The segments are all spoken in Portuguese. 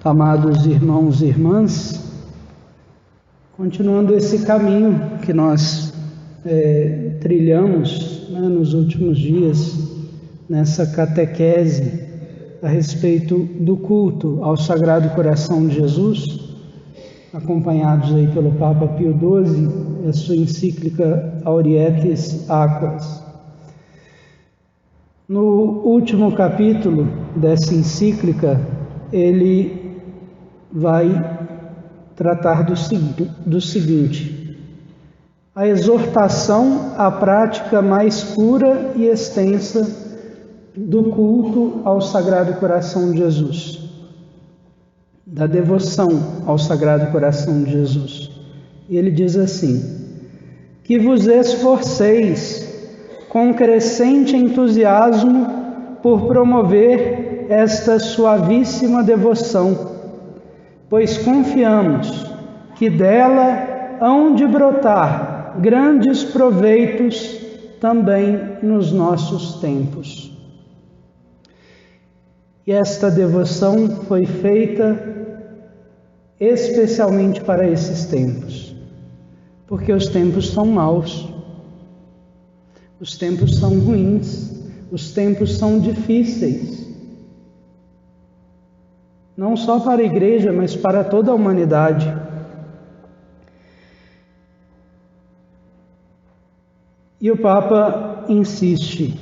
Amados irmãos e irmãs, continuando esse caminho que nós trilhamos nos últimos dias, nessa catequese a respeito do culto ao Sagrado Coração de Jesus, acompanhados aí pelo Papa Pio XII, a sua encíclica Aurietis Aquas. No último capítulo dessa encíclica, ele vai tratar do seguinte: a exortação à prática mais pura e extensa do culto ao Sagrado Coração de Jesus, da devoção ao Sagrado Coração de Jesus. E ele diz assim: que vos esforceis com crescente entusiasmo por promover esta suavíssima devoção, pois confiamos que dela hão de brotar grandes proveitos também nos nossos tempos. E esta devoção foi feita especialmente para esses tempos, porque os tempos são maus, os tempos são ruins, os tempos são difíceis. Não só para a igreja, mas para toda a humanidade. E o Papa insiste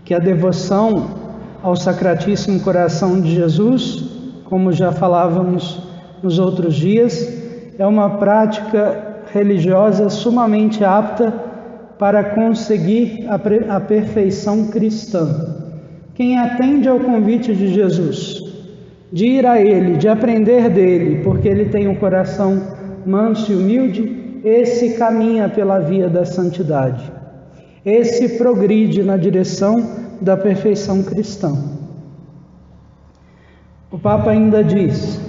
que a devoção ao Sacratíssimo Coração de Jesus, como já falávamos nos outros dias, é uma prática religiosa sumamente apta para conseguir a perfeição cristã. Quem atende ao convite de Jesus, de ir a Ele, de aprender dele, porque Ele tem um coração manso e humilde, esse caminha pela via da santidade. Esse progride na direção da perfeição cristã. O Papa ainda diz: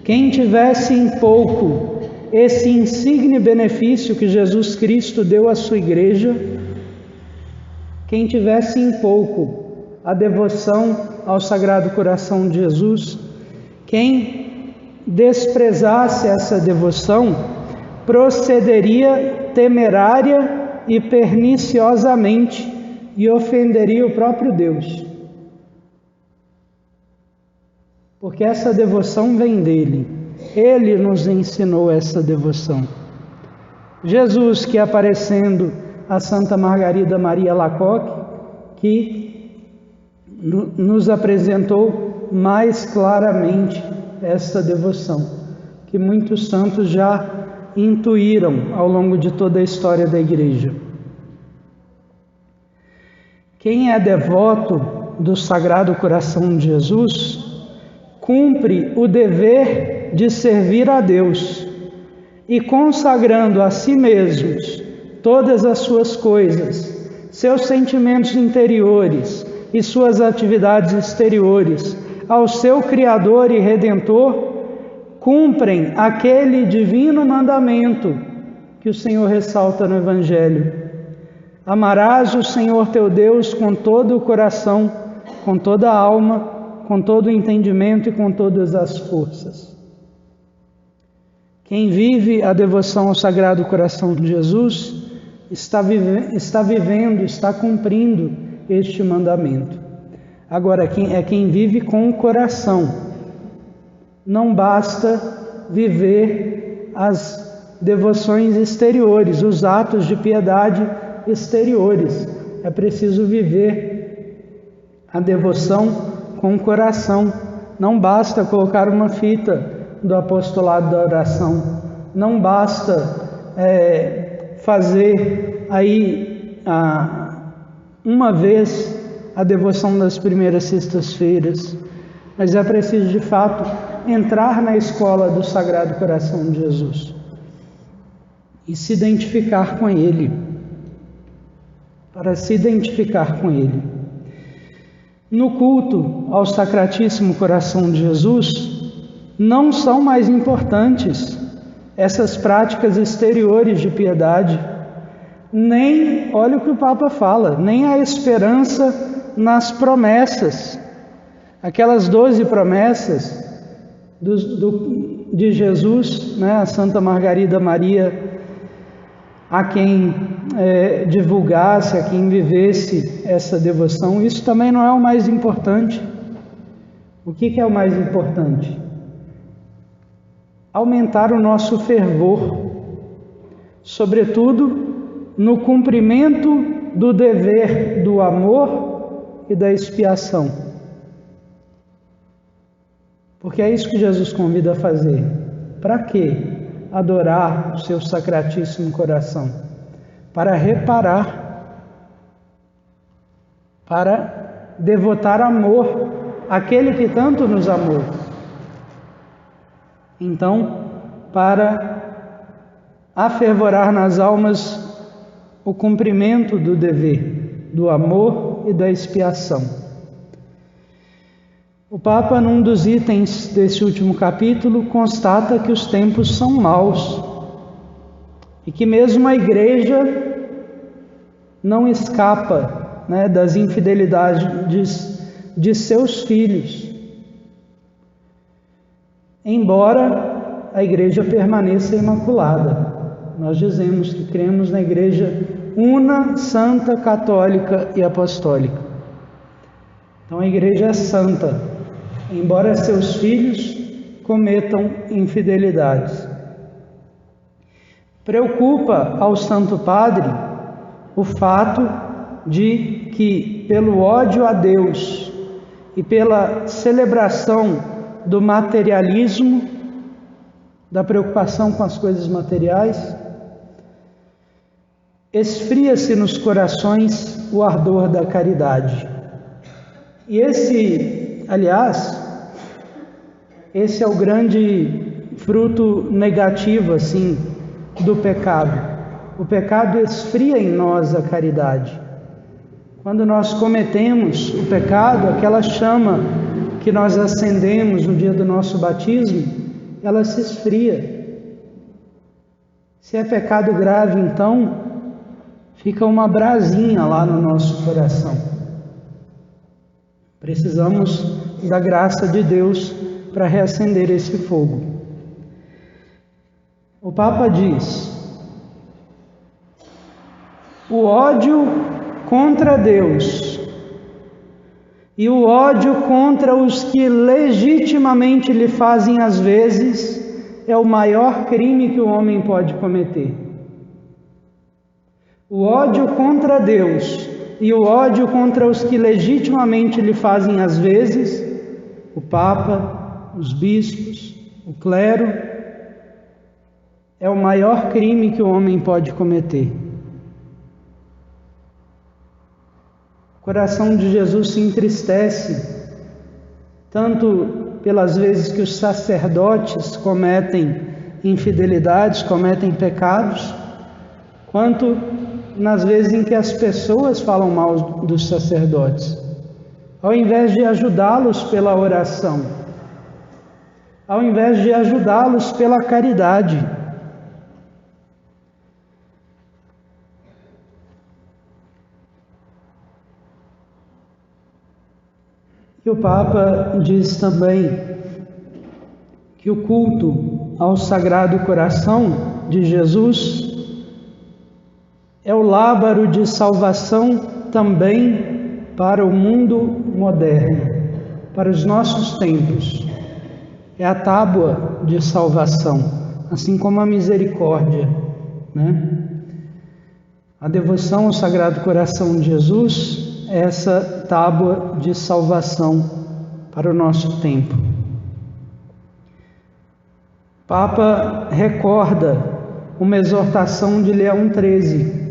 quem tivesse em pouco esse insigne benefício que Jesus Cristo deu à sua igreja, quem tivesse em pouco a devoção ao Sagrado Coração de Jesus, quem desprezasse essa devoção, procederia temerária e perniciosamente e ofenderia o próprio Deus. Porque essa devoção vem dele. Ele nos ensinou essa devoção. Jesus, que aparecendo a Santa Margarida Maria Alacoque, que nos apresentou mais claramente esta devoção, que muitos santos já intuíram ao longo de toda a história da Igreja. Quem é devoto do Sagrado Coração de Jesus cumpre o dever de servir a Deus e, consagrando a si mesmos todas as suas coisas, seus sentimentos interiores e suas atividades exteriores ao seu Criador e Redentor, cumprem aquele divino mandamento que o Senhor ressalta no Evangelho: amarás o Senhor teu Deus com todo o coração, com toda a alma, com todo o entendimento e com todas as forças. Quem vive a devoção ao Sagrado Coração de Jesus está vivendo, está cumprindo este mandamento. Agora, quem vive com o coração. Não basta viver as devoções exteriores, os atos de piedade exteriores. É preciso viver a devoção com o coração. Não basta colocar uma fita do apostolado da oração. Não basta fazer aí uma vez a devoção das primeiras sextas-feiras, mas é preciso de fato entrar na escola do Sagrado Coração de Jesus e se identificar com Ele, para se identificar com Ele. No culto ao Sacratíssimo Coração de Jesus, não são mais importantes essas práticas exteriores de piedade, nem, olha o que o Papa fala, nem a esperança nas promessas. Aquelas 12 promessas de Jesus, né, a Santa Margarida Maria, a quem divulgasse, a quem vivesse essa devoção. Isso também não é o mais importante. O que é o mais importante? Aumentar o nosso fervor, sobretudo no cumprimento do dever do amor e da expiação. Porque é isso que Jesus convida a fazer. Para quê? Adorar o seu sacratíssimo coração, para reparar, para devotar amor àquele que tanto nos amou. Então, para afervorar nas almas o cumprimento do dever, do amor e da expiação. O Papa, num dos itens desse último capítulo, constata que os tempos são maus e que mesmo a Igreja não escapa, né, das infidelidades de seus filhos, embora a Igreja permaneça imaculada. Nós dizemos que cremos na Igreja una, santa, católica e apostólica. Então a Igreja é santa, embora seus filhos cometam infidelidades. Preocupa ao Santo Padre o fato de que, pelo ódio a Deus e pela celebração do materialismo, da preocupação com as coisas materiais, esfria-se nos corações o ardor da caridade. E esse é o grande fruto negativo, assim, do pecado. O pecado esfria em nós a caridade. Quando nós cometemos o pecado, aquela chama que nós acendemos no dia do nosso batismo, ela se esfria. Se é pecado grave, então, fica uma brasinha lá no nosso coração. Precisamos da graça de Deus para reacender esse fogo. O Papa diz: o ódio contra Deus e o ódio contra os que legitimamente lhe fazem às vezes é o maior crime que o homem pode cometer. O ódio contra Deus e o ódio contra os que legitimamente lhe fazem às vezes, o Papa, os bispos, o clero, é o maior crime que o homem pode cometer. O coração de Jesus se entristece, tanto pelas vezes que os sacerdotes cometem infidelidades, cometem pecados, quanto nas vezes em que as pessoas falam mal dos sacerdotes. Ao invés de ajudá-los pela oração, ao invés de ajudá-los pela caridade. E o Papa diz também que o culto ao Sagrado Coração de Jesus é o lábaro de salvação também para o mundo moderno, para os nossos tempos. É a tábua de salvação, assim como a misericórdia, né? A devoção ao Sagrado Coração de Jesus é essa tábua de salvação para o nosso tempo. O Papa recorda uma exortação de Leão XIII.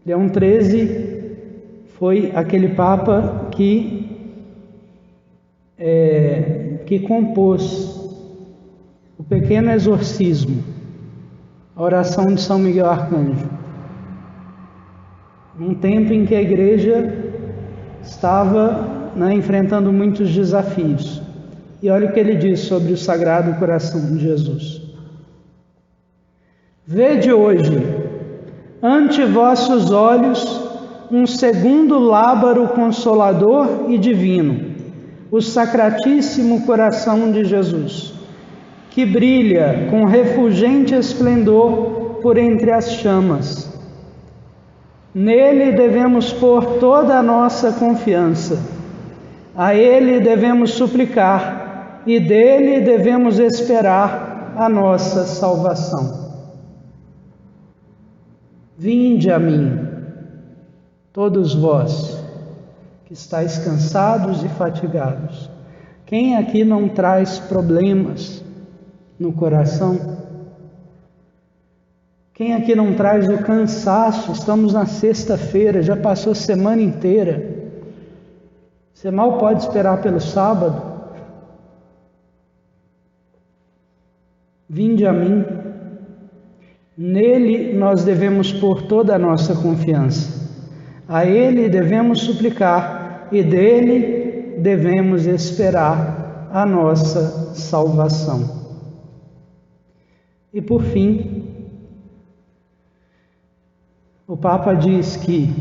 Leão XIII foi aquele Papa que compôs o pequeno exorcismo, a oração de São Miguel Arcanjo, num tempo em que a Igreja estava, enfrentando muitos desafios. E olha o que ele diz sobre o Sagrado Coração de Jesus: vede hoje ante vossos olhos um segundo lábaro consolador e divino, o Sacratíssimo Coração de Jesus, que brilha com refulgente esplendor por entre as chamas. Nele devemos pôr toda a nossa confiança, a Ele devemos suplicar e dele devemos esperar a nossa salvação. Vinde a mim, todos vós que estáis cansados e fatigados. Quem aqui não traz problemas no coração? Quem aqui não traz o cansaço? Estamos na sexta-feira, já passou a semana inteira. Você mal pode esperar pelo sábado. Vinde a mim. Nele nós devemos pôr toda a nossa confiança. A Ele devemos suplicar e dele devemos esperar a nossa salvação. E por fim, o Papa diz que,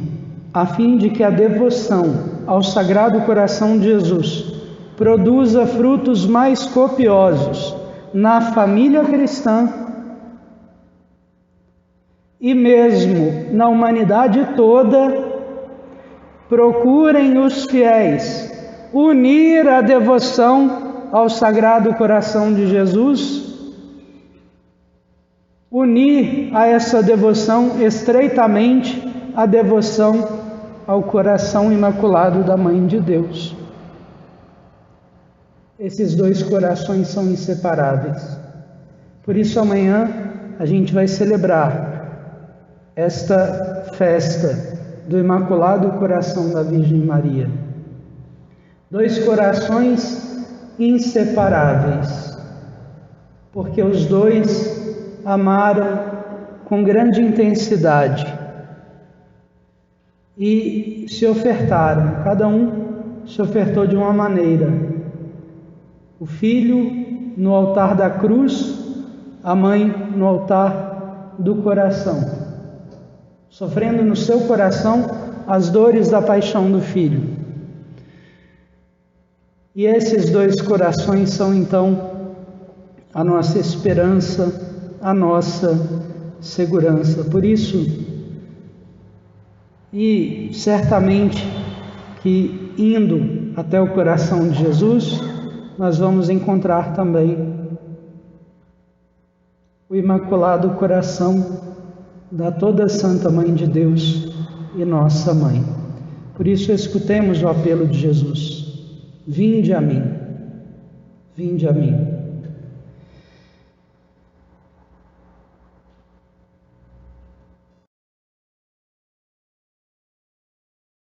a fim de que a devoção ao Sagrado Coração de Jesus produza frutos mais copiosos na família cristã e mesmo na humanidade toda, procurem os fiéis unir a devoção ao Sagrado Coração de Jesus, unir a essa devoção estreitamente a devoção ao coração imaculado da Mãe de Deus. Esses dois corações são inseparáveis. Por isso amanhã a gente vai celebrar esta festa do Imaculado Coração da Virgem Maria. Dois corações inseparáveis, porque os dois amaram com grande intensidade e se ofertaram, cada um se ofertou de uma maneira. O filho no altar da cruz, a mãe no altar do coração, sofrendo no seu coração as dores da paixão do filho. E esses dois corações são então a nossa esperança, a nossa segurança. Por isso, e certamente que indo até o coração de Jesus, nós vamos encontrar também o Imaculado Coração da toda Santa Mãe de Deus e nossa Mãe. Por isso, escutemos o apelo de Jesus: vinde a mim, vinde a mim.